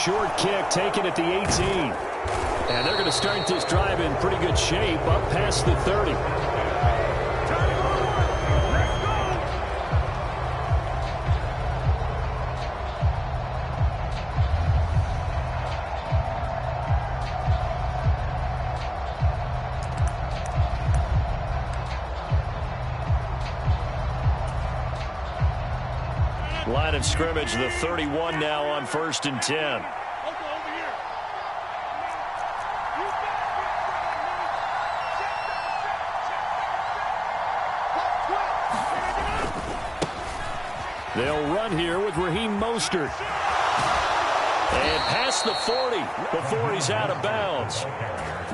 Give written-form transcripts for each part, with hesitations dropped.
short kick taken at the 18. And they're going to start this drive in pretty good shape up past the 30. Line of scrimmage, the 31 now on 1st and 10. They'll run here with Raheem Mostert. And past the 40 before he's out of bounds.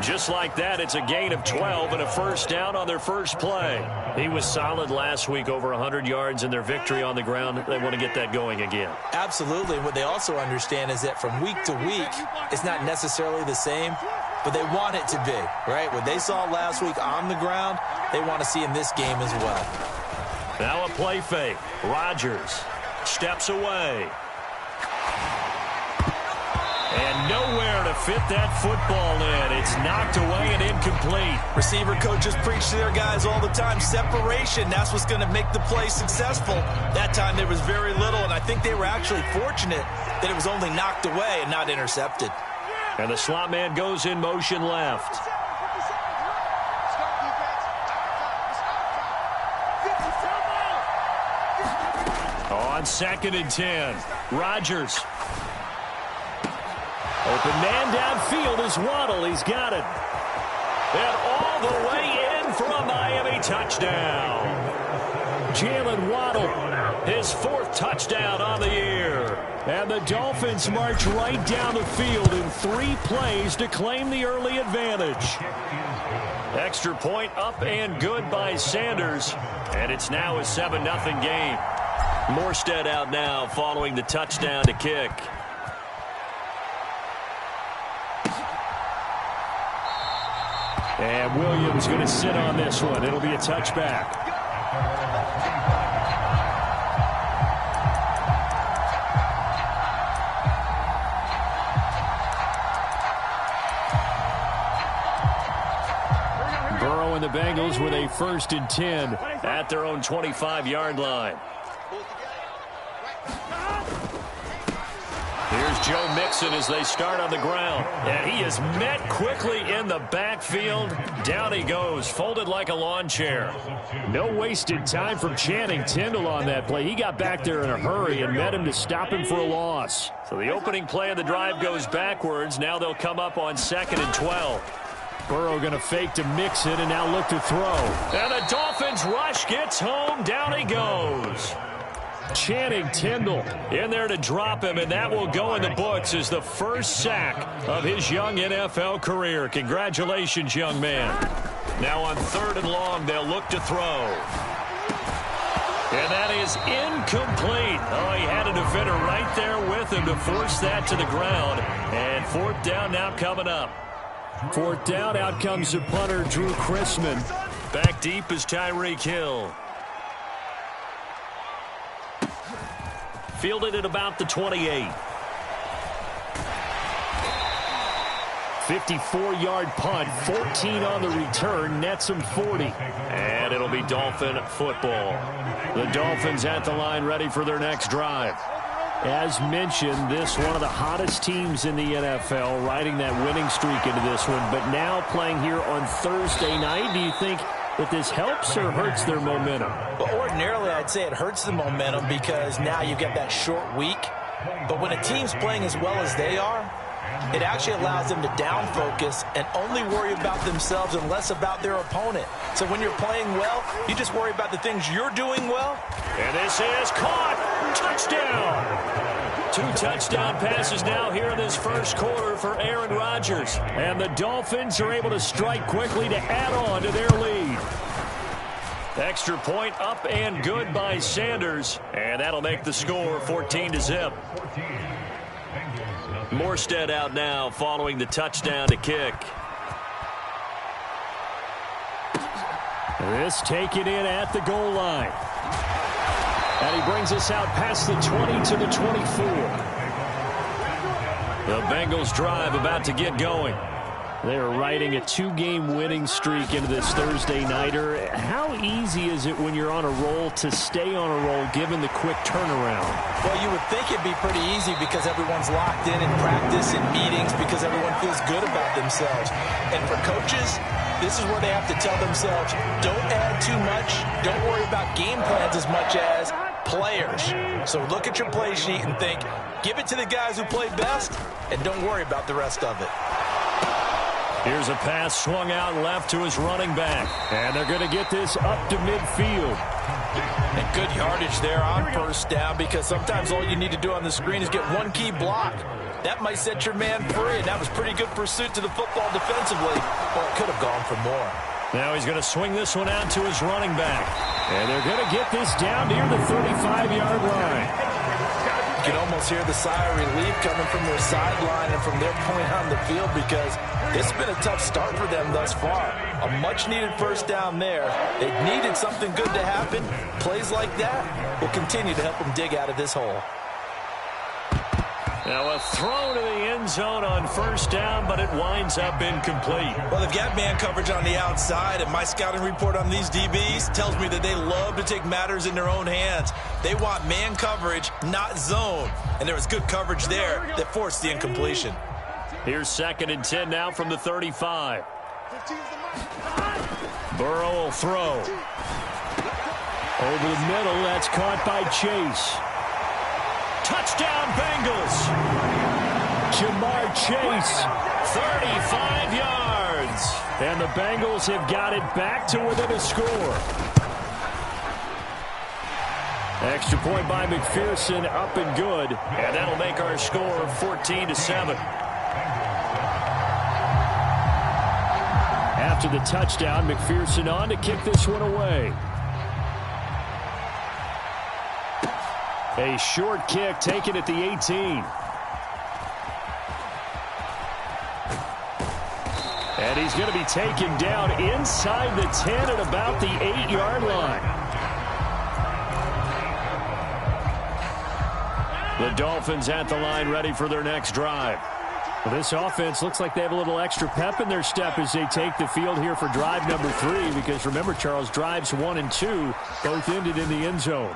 Just like that, it's a gain of 12 and a first down on their first play. He was solid last week, over 100 yards in their victory on the ground. They want to get that going again. Absolutely. What they also understand is that from week to week, it's not necessarily the same, but they want it to be, right? What they saw last week on the ground, they want to see in this game as well. Now a play fake. Rodgers steps away. And nowhere to fit that football in. It's knocked away and incomplete. Receiver coaches preach to their guys all the time. Separation, that's what's going to make the play successful. That time there was very little, and I think they were actually fortunate that it was only knocked away and not intercepted. And the slot man goes in motion left. On 2nd and 10, Rodgers. Open man downfield is Waddle. He's got it. And all the way in for a Miami touchdown. Jalen Waddle, his 4th touchdown on the year. And the Dolphins march right down the field in 3 plays to claim the early advantage. Extra point up and good by Sanders. And it's now a 7-0 game. Morstead out now following the touchdown to kick. And Williams going to sit on this one. It'll be a touchback. Burrow and the Bengals with a 1st and 10 at their own 25-yard line. Here's Joe Mixon as they start on the ground. And he is met quickly in the backfield. Down he goes, folded like a lawn chair. No wasted time from Channing Tindall on that play. He got back there in a hurry and met him to stop him for a loss. So the opening play of the drive goes backwards. Now they'll come up on 2nd and 12. Burrow going to fake to Mixon and now look to throw. And the Dolphins rush gets home. Down he goes. Channing Tindall in there to drop him, and that will go in the books as the first sack of his young NFL career. Congratulations, young man. Now on 3rd and long, they'll look to throw. And that is incomplete. Oh, he had a defender right there with him to force that to the ground. And 4th down now coming up. 4th down, out comes the punter, Drew Chrisman. Back deep is Tyreek Hill. Fielded at about the 28. 54-yard punt, 14 on the return, nets him 40. And it'll be Dolphin football. The Dolphins at the line ready for their next drive. As mentioned, this one of the hottest teams in the NFL, riding that winning streak into this one, but now playing here on Thursday night. Do you think that this helps or hurts their momentum? Well, ordinarily, I'd say it hurts the momentum because now you get that short week. But when a team's playing as well as they are, it actually allows them to down focus and only worry about themselves and less about their opponent. So when you're playing well, you just worry about the things you're doing well. And this is caught. Touchdown. 2 touchdown passes now here in this first quarter for Aaron Rodgers. And the Dolphins are able to strike quickly to add on to their lead. Extra point up and good by Sanders. And that'll make the score 14-0. Morstead out now following the touchdown to kick. This taken in at the goal line. And he brings us out past the 20 to the 24. The Bengals drive about to get going. They are riding a 2-game winning streak into this Thursday nighter. How easy is it when you're on a roll to stay on a roll given the quick turnaround? Well, you would think it'd be pretty easy because everyone's locked in practice and meetings because everyone feels good about themselves. And for coaches, this is where they have to tell themselves, don't add too much. Don't worry about game plans as much as players. So look at your play sheet and think, give it to the guys who play best, and don't worry about the rest of it. Here's a pass swung out left to his running back. And they're going to get this up to midfield. And good yardage there on first down because sometimes all you need to do on the screen is get one key block. That might set your man free, and that was pretty good pursuit to the football defensively. Well, it could have gone for more. Now he's going to swing this one out to his running back. And they're going to get this down near the 35-yard line. You can almost hear the sigh of relief coming from their sideline and from their point on the field because this has been a tough start for them thus far. A much-needed first down there. They needed something good to happen. Plays like that will continue to help them dig out of this hole. Now a throw to the end zone on first down, but it winds up incomplete. Well, they've got man coverage on the outside, and my scouting report on these DBs tells me that they love to take matters in their own hands. They want man coverage, not zone. And there was good coverage there that forced the incompletion. Here's 2nd and 10 now from the 35. Burrow will throw. Over the middle, that's caught by Chase. Touchdown, Bengals. Jamar Chase, 35 yards. And the Bengals have got it back to within a score. Extra point by McPherson, up and good. And that'll make our score 14-7. After the touchdown, McPherson on to kick this one away. A short kick taken at the 18. And he's going to be taken down inside the 10 at about the 8-yard line. The Dolphins at the line ready for their next drive. Well, this offense looks like they have a little extra pep in their step as they take the field here for drive number 3. Because remember, Charles, drives 1 and 2 both ended in the end zone.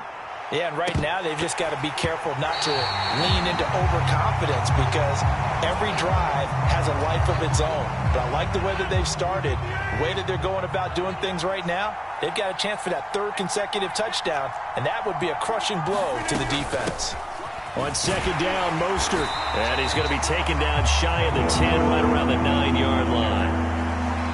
Yeah, and right now they've just got to be careful not to lean into overconfidence because every drive has a life of its own. But I like the way that they've started, the way that they're going about doing things right now. They've got a chance for that 3rd consecutive touchdown, and that would be a crushing blow to the defense. On 2nd down, Mostert. And he's going to be taken down shy of the 10, right around the 9-yard line.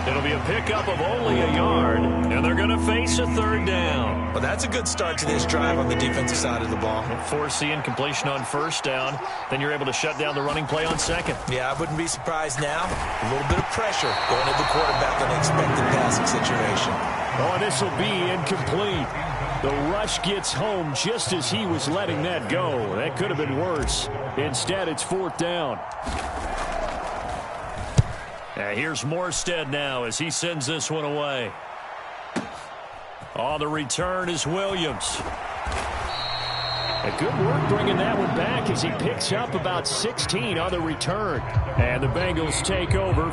It'll be a pickup of only a yard, and they're going to face a 3rd down. Well, that's a good start to this drive on the defensive side of the ball. Force the incompletion on first down, then you're able to shut down the running play on 2nd. Yeah, I wouldn't be surprised now. A little bit of pressure going to the quarterback on an expected passing situation. Oh, and this will be incomplete. The rush gets home just as he was letting that go. That could have been worse. Instead, it's 4th down. Here's Morstead now as he sends this one away. On the return is Williams. A good work bringing that one back as he picks up about 16 on the return. And the Bengals take over.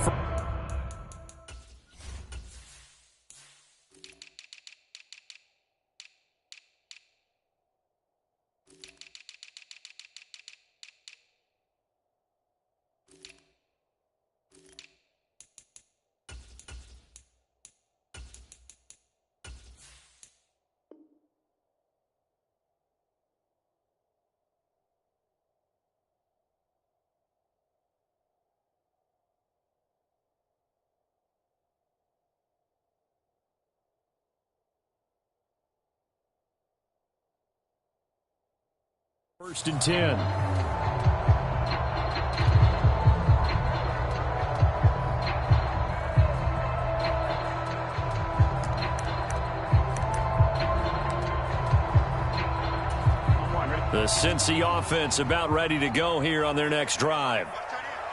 First and 10. The Cincy offense about ready to go here on their next drive.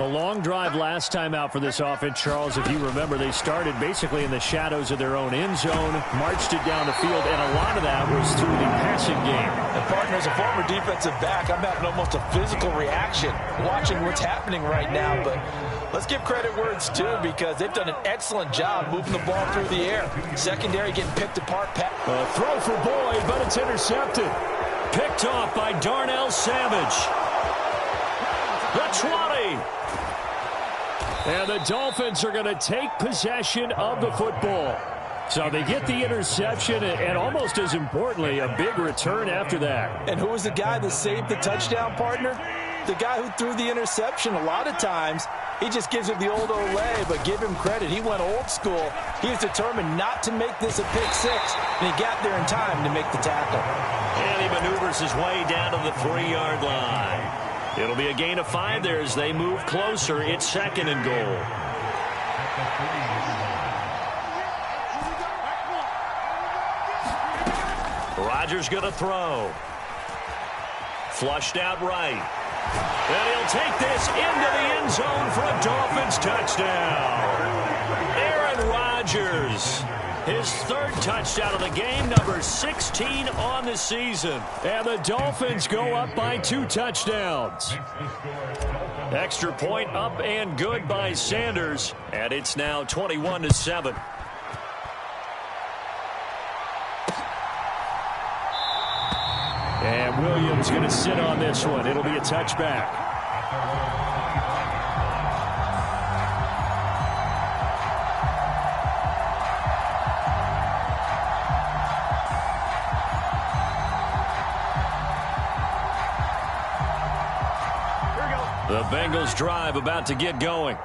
A long drive last time out for this offense, Charles. If you remember, they started basically in the shadows of their own end zone, marched it down the field, and a lot of that was through the passing game. And partner, as a former defensive back, I'm having almost a physical reaction watching what's happening right now. But let's give credit where it's due, because they've done an excellent job moving the ball through the air. Secondary getting picked apart. A throw for Boyd, but it's intercepted. Picked off by Darnell Savage. The 20. And the Dolphins are going to take possession of the football. So they get the interception, and almost as importantly, a big return after that. And who was the guy that saved the touchdown, partner? The guy who threw the interception. A lot of times, he just gives it the old Olay, but give him credit. He went old school. He was determined not to make this a pick six, and he got there in time to make the tackle. And he maneuvers his way down to the 3-yard line. It'll be a gain of 5 there as they move closer. It's 2nd and goal. Rodgers going to throw. Flushed out right. And he'll take this into the end zone for a Dolphins touchdown. Aaron Rodgers. His 3rd touchdown of the game, number 16 on the season. And the Dolphins go up by 2 touchdowns. Extra point up and good by Sanders. And it's now 21-7. And Williams going to sit on this one. It'll be a touchback. The Bengals drive about to get going.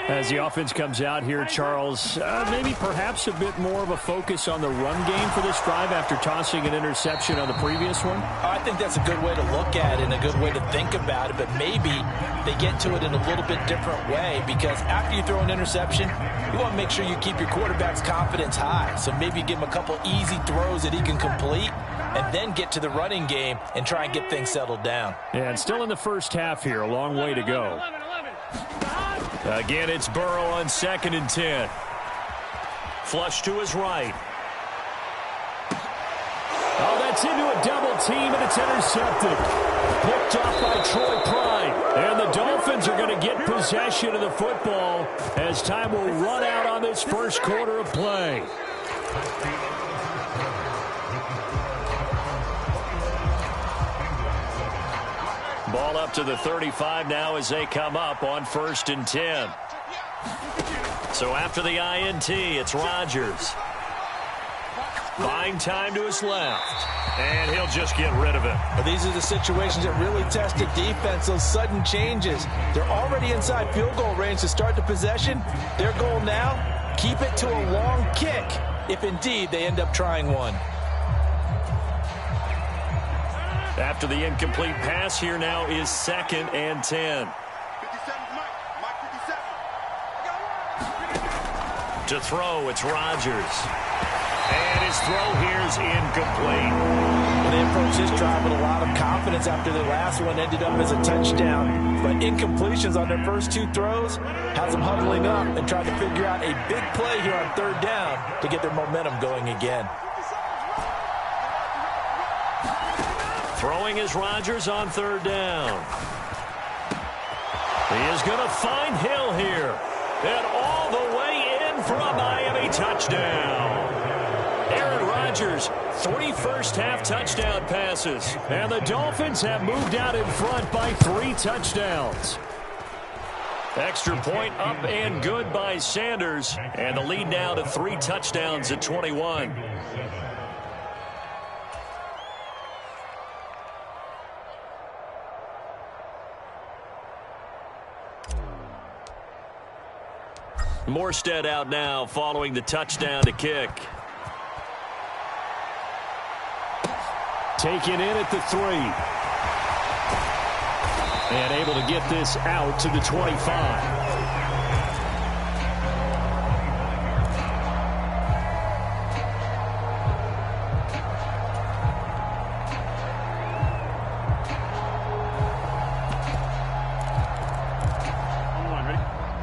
As the offense comes out here, Charles, maybe perhaps a bit more of a focus on the run game for this drive after tossing an interception on the previous one? I think that's a good way to look at it and a good way to think about it, but maybe they get to it in a little bit different way, because after you throw an interception, you want to make sure you keep your quarterback's confidence high. So maybe give him a couple easy throws that he can complete, and then get to the running game and try and get things settled down. And still in the first half here, a long way to go. Again, it's Burrow on 2nd and 10. Flush to his right. Oh, that's into a double team, and it's intercepted. Picked off by Troy Pride. And the Dolphins are going to get possession of the football as time will run out on this first quarter of play. Ball up to the 35 now as they come up on 1st and 10. So after the INT, it's Rodgers. Buying time to his left. And he'll just get rid of it. Well, these are the situations that really test the defense, those sudden changes. They're already inside field goal range to start the possession. Their goal now, keep it to a long kick, if indeed they end up trying one. After the incomplete pass, here now is 2nd and 10. To throw, it's Rodgers. And his throw here is incomplete. Well, they approached this drive with a lot of confidence after their last one ended up as a touchdown. But incompletions on their first 2 throws has them huddling up and trying to figure out a big play here on 3rd down to get their momentum going again. Throwing is Rodgers on 3rd down. He is going to find Hill here. And all the way in for a Miami touchdown. Aaron Rodgers, 3 first-half touchdown passes. And the Dolphins have moved out in front by 3 touchdowns. Extra point up and good by Sanders. And the lead now to 3 touchdowns at 21. Morstead out now following the touchdown to kick. Taken in at the 3. And able to get this out to the 25.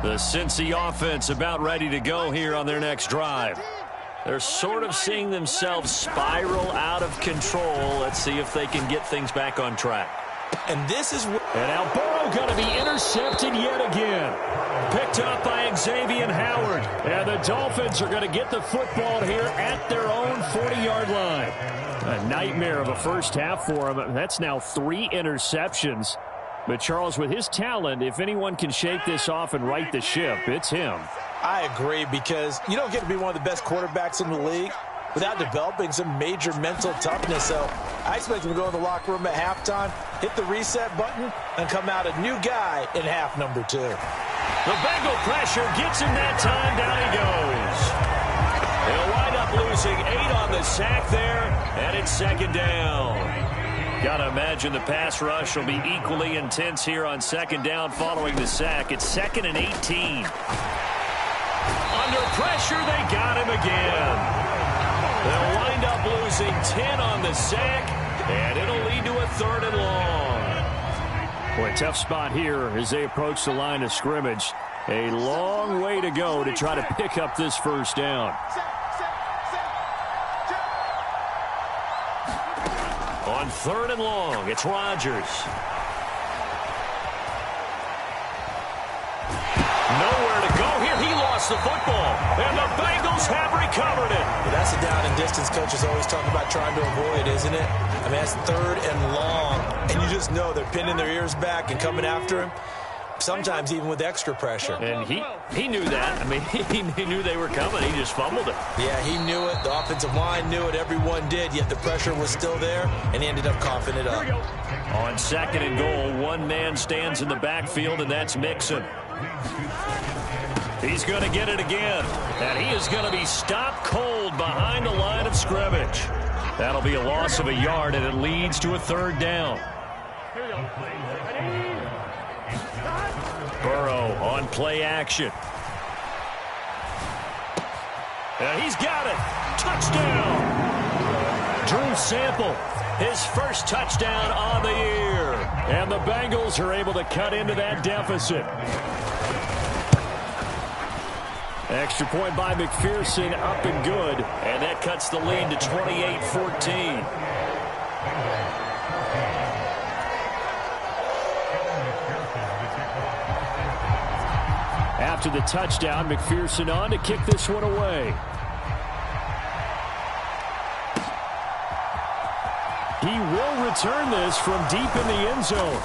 The Cincy offense about ready to go here on their next drive. They're sort of seeing themselves spiral out of control. Let's see if they can get things back on track. And this is and now Burrow going to be intercepted yet again. Picked up by Xavier Howard. And the Dolphins are going to get the football here at their own 40-yard line. A nightmare of a first half for him. That's now 3 interceptions. But Charles, with his talent, if anyone can shake this off and right the ship, it's him. I agree, because you don't get to be one of the best quarterbacks in the league without developing some major mental toughness. So I expect him to go in the locker room at halftime, hit the reset button, and come out a new guy in half number 2. The Bengal pressure gets him that time. Down he goes. They'll wind up losing 8 on the sack there, and it's second down. Got to imagine the pass rush will be equally intense here on second down following the sack. It's 2nd and 18. Under pressure, they got him again. They'll wind up losing 10 on the sack, and it'll lead to a 3rd and long. Boy, tough spot here as they approach the line of scrimmage. A long way to go to try to pick up this first down. On 3rd and long, it's Rodgers. Nowhere to go here. He lost the football, and the Bengals have recovered it. Well, that's a down and distance coaches always talk about trying to avoid, isn't it? I mean, that's 3rd and long, and you just know they're pinning their ears back and coming after him, sometimes even with extra pressure. And he knew that. I mean, he knew they were coming. He just fumbled it. Yeah, he knew it. The offensive line knew it. Everyone did, yet the pressure was still there, and he ended up coughing it up. On 2nd and goal, one man stands in the backfield, and that's Mixon. He's going to get it again, and he is going to be stopped cold behind the line of scrimmage. That'll be a loss of a yard, and it leads to a 3rd down. Burrow on play action. And he's got it. Touchdown. Drew Sample, his first touchdown on the year. And the Bengals are able to cut into that deficit. Extra point by McPherson, up and good. And that cuts the lead to 28-14. After the touchdown, McPherson on to kick this one away. He will return this from deep in the end zone.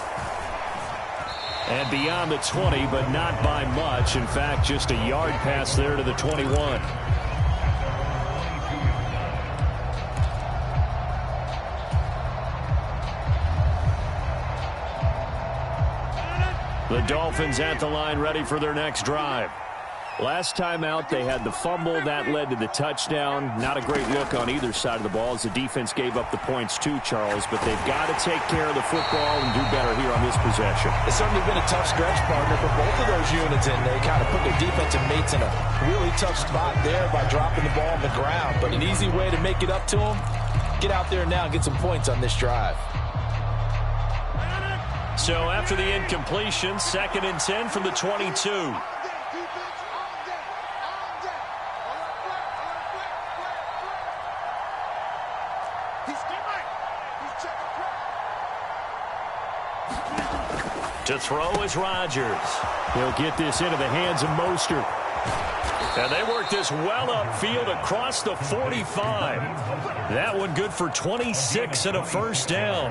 And beyond the 20, but not by much. In fact, just a yard pass there to the 21. The Dolphins at the line, ready for their next drive. Last time out, they had the fumble. That led to the touchdown. Not a great look on either side of the ball as the defense gave up the points too, Charles. But they've got to take care of the football and do better here on this possession. It's certainly been a tough stretch, partner, for both of those units, and they kind of put their defensive mates in a really tough spot there by dropping the ball on the ground. But an easy way to make it up to them, get out there now and get some points on this drive. So after the incompletion, 2nd and 10 from the 22. To throw is Rodgers. He'll get this into the hands of Mostert. And they work this well upfield across the 45. That one good for 26 and a first down.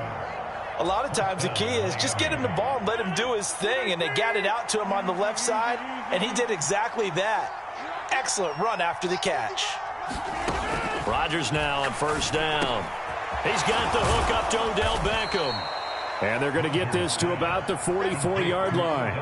A lot of times the key is just get him the ball and let him do his thing, and they got it out to him on the left side, and he did exactly that. Excellent run after the catch. Rodgers now on first down. He's got the hook up to Odell Beckham. And they're going to get this to about the 44-yard line.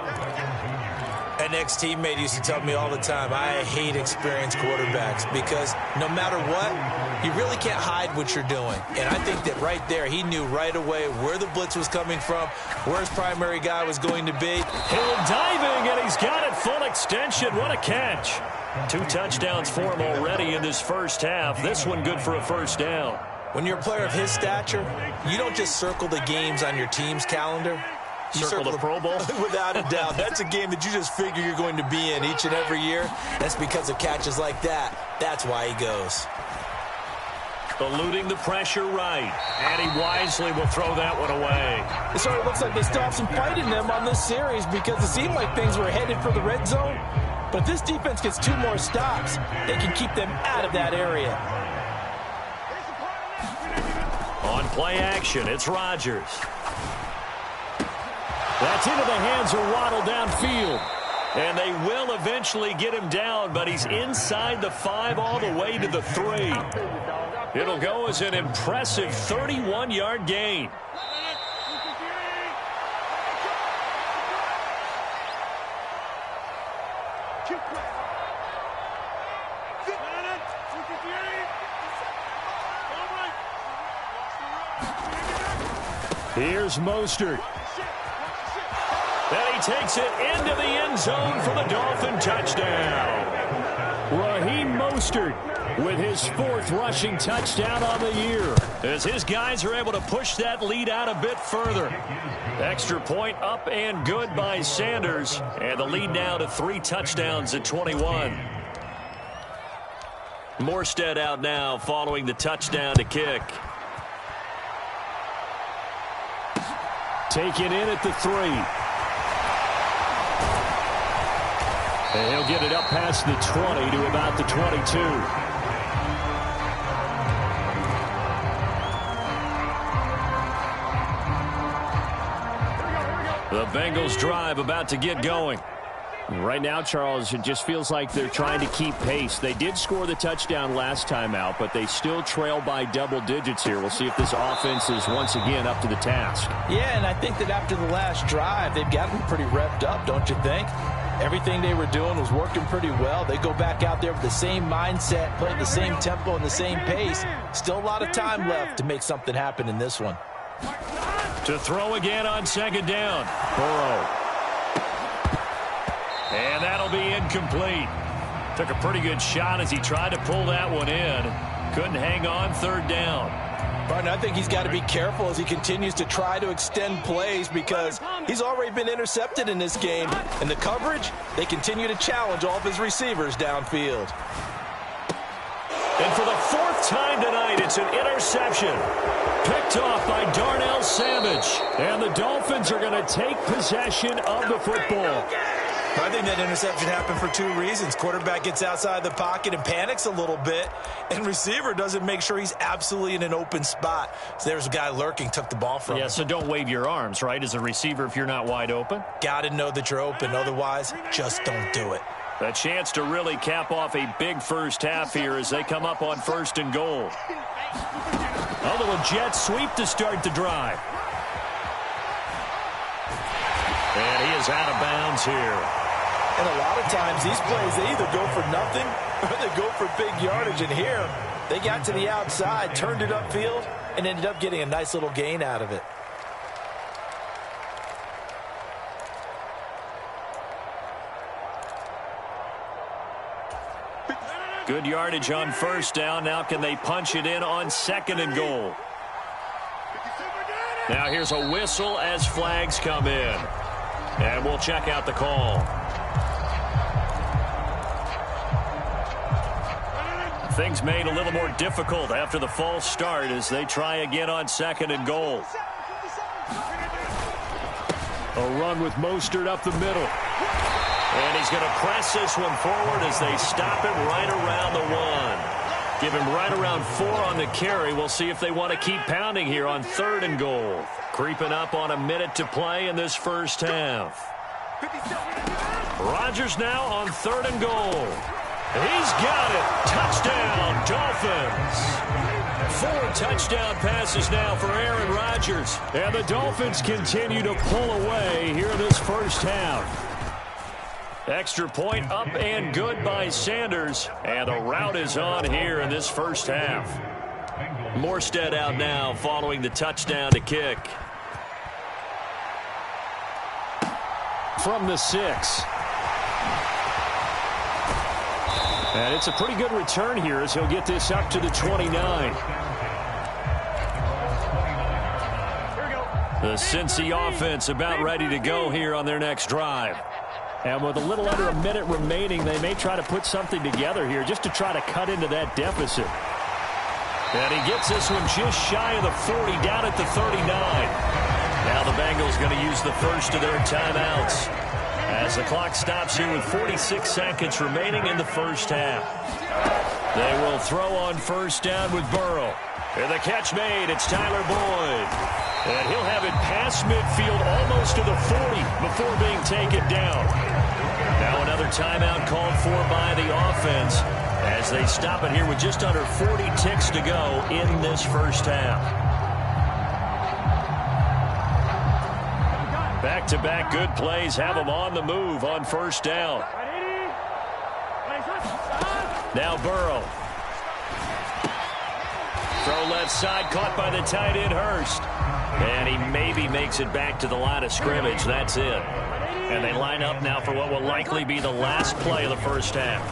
An ex-teammate used to tell me all the time, I hate experienced quarterbacks because no matter what, you really can't hide what you're doing. And I think that right there, he knew right away where the blitz was coming from, where his primary guy was going to be. Hill diving, and he's got it full extension. What a catch. 2 touchdowns for him already in this first half. This one good for a first down. When you're a player of his stature, you don't just circle the games on your team's calendar. circle the Pro Bowl? Without a doubt. That's a game that you just figure you're going to be in each and every year. That's because of catches like that. That's why he goes. Eluding the pressure right. And he wisely will throw that one away. So it looks like they still have some fight in them on this series because it seemed like things were headed for the red zone. But if this defense gets 2 more stops, they can keep them out of that area. On play action, it's Rodgers. That's into the hands of Waddle downfield. And they will eventually get him down, but he's inside the 5 all the way to the 3. It'll go as an impressive 31-yard gain. Here's Mostert. And he takes it into the end zone for the Dolphin touchdown. Raheem Mostert with his 4th rushing touchdown on the year. As his guys are able to push that lead out a bit further. Extra point up and good by Sanders. And the lead now to 3 touchdowns at 21. Morstead out now following the touchdown to kick. Taken in at the 3. And he'll get it up past the 20 to about the 22. The Bengals drive about to get going. Right now, Charles, it just feels like they're trying to keep pace. They did score the touchdown last time out, but they still trail by double digits here. We'll see if this offense is once again up to the task. Yeah, and I think that after the last drive, they've got them pretty revved up, don't you think? Everything they were doing was working pretty well. They go back out there with the same mindset, play the same tempo and the same pace. Still a lot of time left to make something happen in this one. To throw again on 2nd down. Burrow. And that'll be incomplete. Took a pretty good shot as he tried to pull that one in. Couldn't hang on 3rd down. Barton, I think he's got to be careful as he continues to try to extend plays because he's already been intercepted in this game. And the coverage, they continue to challenge all of his receivers downfield. And for the 4th time tonight, it's an interception. Picked off by Darnell Savage. And the Dolphins are going to take possession of the football. I think that interception happened for 2 reasons. Quarterback gets outside the pocket and panics a little bit, and receiver doesn't make sure he's absolutely in an open spot. So there's a guy lurking, took the ball from him. Yeah, so don't wave your arms, right, as a receiver if you're not wide open. Got to know that you're open. Otherwise, just don't do it. A chance to really cap off a big first half here as they come up on 1st and goal. A little jet sweep to start the drive. And he is out of bounds here. And a lot of times these plays, they either go for nothing or they go for big yardage. And here, they got to the outside, turned it upfield, and ended up getting a nice little gain out of it. Good yardage on 1st down. Now can they punch it in on 2nd and goal? Now here's a whistle as flags come in. And we'll check out the call. Things made a little more difficult after the false start as they try again on 2nd and goal. A run with Mostert up the middle. And he's going to press this one forward as they stop him right around the 1. Give him right around 4 on the carry. We'll see if they want to keep pounding here on 3rd and goal. Creeping up on a minute to play in this first half. Rodgers now on 3rd and goal. He's got it. Touchdown, Dolphins. 4 touchdown passes now for Aaron Rodgers. And the Dolphins continue to pull away here in this first half. Extra point up and good by Sanders. And the route is on here in this first half. Morstead out now following the touchdown to kick. From the 6. And it's a pretty good return here as he'll get this up to the 29. The Cincy offense about ready to go here on their next drive. And with a little under a minute remaining, they may try to put something together here just to try to cut into that deficit. And he gets this one just shy of the 40, down at the 39. Now the Bengals going to use the first of their timeouts as the clock stops here with 46 seconds remaining in the first half. They will throw on first down with Burrow. And the catch made. It's Tyler Boyd. And he'll have it past midfield almost to the 40 before being taken down. Now another timeout called for by the offense as they stop it here with just under 40 ticks to go in this first half. Back-to-back good plays have them on the move on first down. Now Burrow. Throw left side, caught by the tight end Hurst. And he maybe makes it back to the line of scrimmage. That's it. And they line up now for what will likely be the last play of the first half.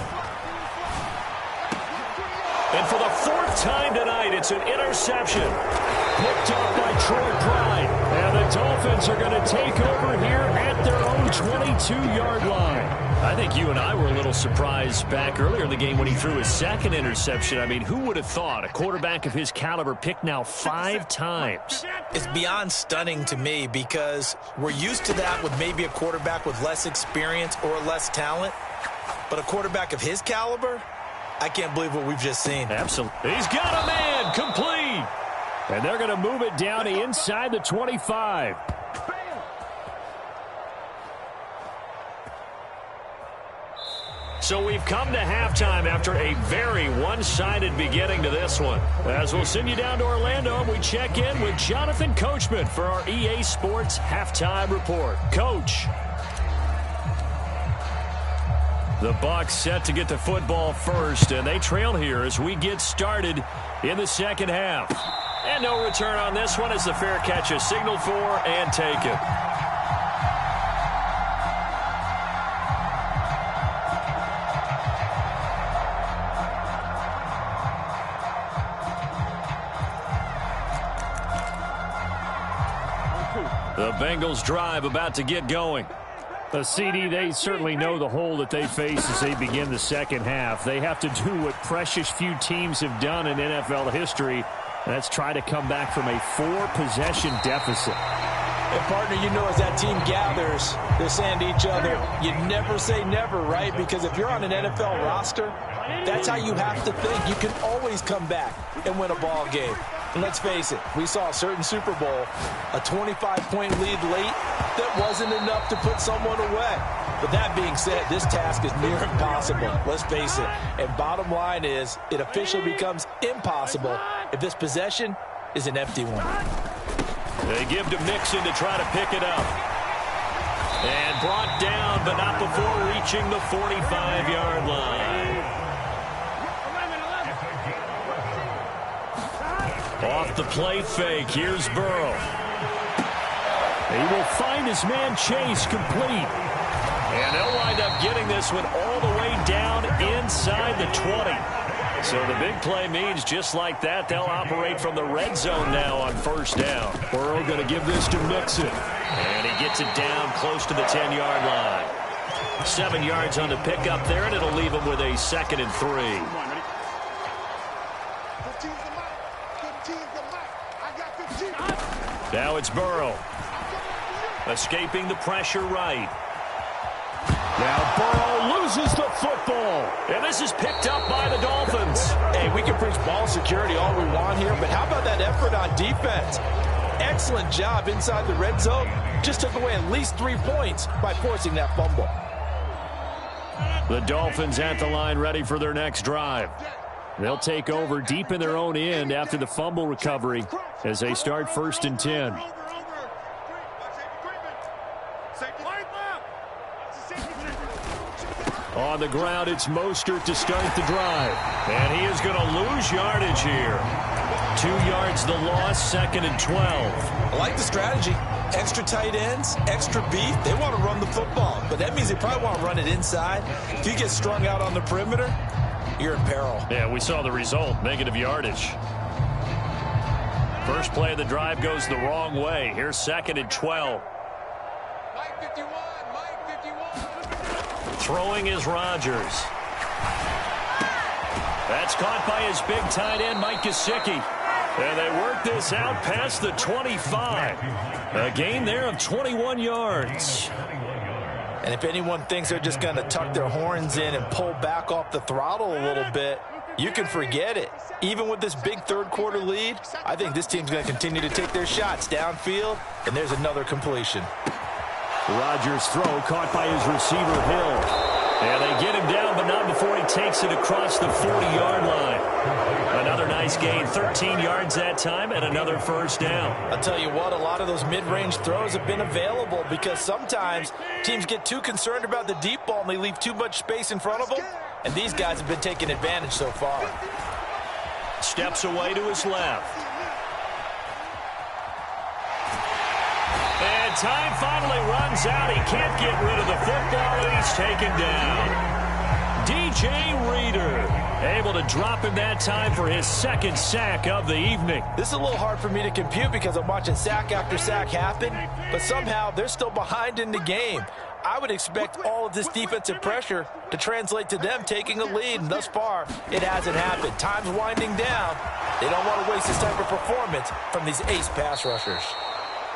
And for the fourth time tonight, it's an interception. Picked off by Troy Pride. And the Dolphins are going to take over here at their own 22-yard line. I think you and I were a little surprised back earlier in the game when he threw his second interception. I mean, who would have thought a quarterback of his caliber picked now 5 times? It's beyond stunning to me because we're used to that with maybe a quarterback with less experience or less talent. But a quarterback of his caliber, I can't believe what we've just seen. Absolutely. He's got a man complete. And they're going to move it down to inside the 25. So we've come to halftime after a very one-sided beginning to this one. As we'll send you down to Orlando, we check in with Jonathan Coachman for our EA Sports Halftime Report. Coach. The Bucs set to get the football first, and they trail here as we get started in the second half. And no return on this one as the fair catch is signaled for and taken. The Bengals drive about to get going. The CD, they certainly know the hole that they face as they begin the second half. They have to do what precious few teams have done in NFL history. That's try to come back from a 4-possession deficit. And, partner, you know as that team gathers, they're saying to each other, you never say never, right? Because if you're on an NFL roster, that's how you have to think. You can always come back and win a ball game. And let's face it, we saw a certain Super Bowl, a 25-point lead late that wasn't enough to put someone away. But that being said, this task is near impossible. Let's face it. And bottom line is, it officially becomes impossible if this possession is an empty one. They give to Mixon to try to pick it up. And brought down, but not before reaching the 45-yard line. Off the play fake, here's Burrow. He will find his man Chase complete. And they'll wind up getting this one all the way down inside the 20. So the big play means just like that, they'll operate from the red zone now on first down. Burrow going to give this to Mixon. And he gets it down close to the 10-yard line. 7 yards on the pickup there, and it'll leave him with a 2nd and 3. Now it's Burrow. Escaping the pressure right. Now Burrow loses the football. And this is picked up by the Dolphins. Hey, we can preach ball security all we want here, but how about that effort on defense? Excellent job inside the red zone. Just took away at least 3 points by forcing that fumble. The Dolphins at the line ready for their next drive. They'll take over deep in their own end after the fumble recovery as they start 1st and 10. On the ground, it's Mostert to start the drive. And he is going to lose yardage here. 2 yards the loss, 2nd and 12. I like the strategy. Extra tight ends, extra beef. They want to run the football, but that means they probably want to run it inside. If you get strung out on the perimeter, you're in peril. Yeah, we saw the result, negative yardage. First play of the drive goes the wrong way. Here's 2nd and 12. Mike 51, Mike 51. Throwing is Rodgers. That's caught by his big tight end, Mike Gesicki. And they work this out past the 25. A gain there of 21 yards. And if anyone thinks they're just going to tuck their horns in and pull back off the throttle a little bit, you can forget it. Even with this big third-quarter lead, I think this team's going to continue to take their shots downfield, and there's another completion. Rodgers' throw caught by his receiver, Hill. And they get him down, but not before he takes it across the 40-yard line. Another nice gain, 13 yards that time, and another first down. I'll tell you what, a lot of those mid-range throws have been available because sometimes teams get too concerned about the deep ball and they leave too much space in front of them, and these guys have been taking advantage so far. Steps away to his left. And time finally runs out. He can't get rid of the football, and he's taken down. DJ Reader able to drop him that time for his 2nd sack of the evening. This is a little hard for me to compute because I'm watching sack after sack happen, but somehow they're still behind in the game. I would expect all of this defensive pressure to translate to them taking a lead, and thus far, it hasn't happened. Time's winding down. They don't want to waste this type of performance from these ace pass rushers.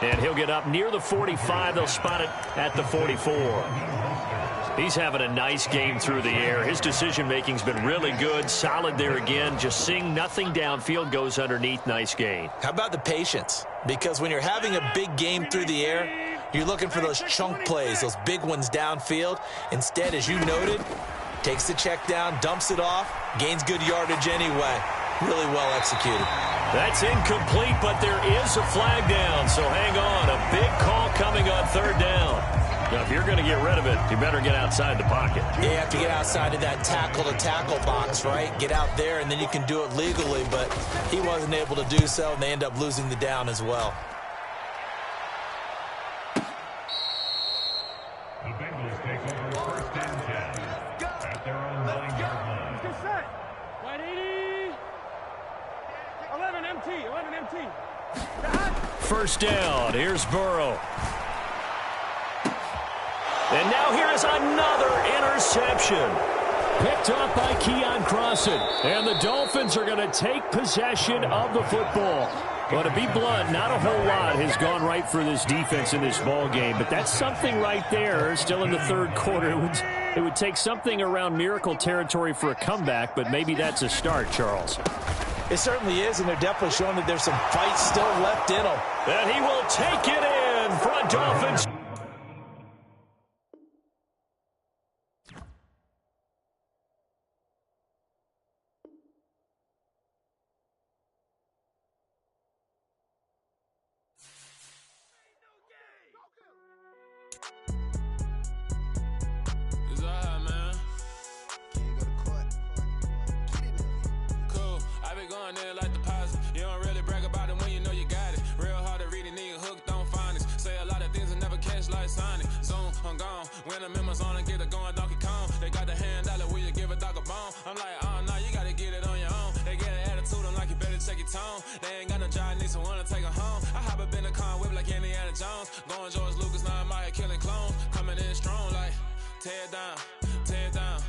And he'll get up near the 45. They'll spot it at the 44. He's having a nice game through the air. His decision-making's been really good. Solid there again. Just seeing nothing downfield, goes underneath. Nice gain. How about the patience? Because when you're having a big game through the air, you're looking for those chunk plays, those big ones downfield. Instead, as you noted, takes the check down, dumps it off, gains good yardage anyway. Really well executed. That's incomplete, but there is a flag down, so hang on. A big call coming on 3rd down. Now, if you're going to get rid of it, you better get outside the pocket. Yeah, you have to get outside of that tackle-to-tackle box, right? Get out there, and then you can do it legally, but he wasn't able to do so, and they end up losing the down as well. The Bengals take over 1st and 10 at their own 9-yard line. White 80. 11 MT, 11 MT. First down. Here's Burrow. And now here is another interception. Picked off by Keon Crossan. And the Dolphins are going to take possession of the football. But to be blunt, not a whole lot has gone right for this defense in this ball game. But that's something right there. Still in the 3rd quarter. It would take something around miracle territory for a comeback, but maybe that's a start, Charles. It certainly is, and they're definitely showing that there's some fight still left in them. And he will take it in for a Dolphins. Like deposit. You don't really brag about it when you know you got it. Real hard to read a nigga hooked on finance. Say a lot of things and never catch like Sonic. Zone, I'm gone. When the members on and get it going Donkey Kong. They got the hand dollar, will you give a dog a bone? I'm like, oh no, you gotta get it on your own. They get an attitude, I'm like, you better check your tone. They ain't got no job, need someone to take her home. I hop up in a car, whip like Indiana Jones. Going George Lucas, now I'm out here killing clones. Coming in strong like, tear down, tear down.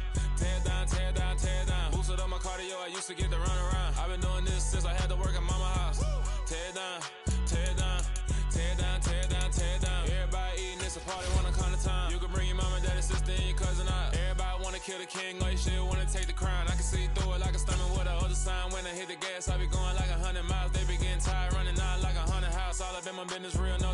Tear down, tear down, tear down. Boosted up my cardio, I used to get to run around. I've been doing this since I had to work at mama house. Tear down, tear down, tear down, tear down, tear down. Everybody eating this, a party wanna come to town. You can bring your mama, daddy, sister, and your cousin out. Everybody wanna kill the king, like shit, wanna take the crown. I can see through it like a stomach with a other sign. When I hit the gas, I be going like 100 miles. They be getting tired, running out like 100 house. All up in my business, real no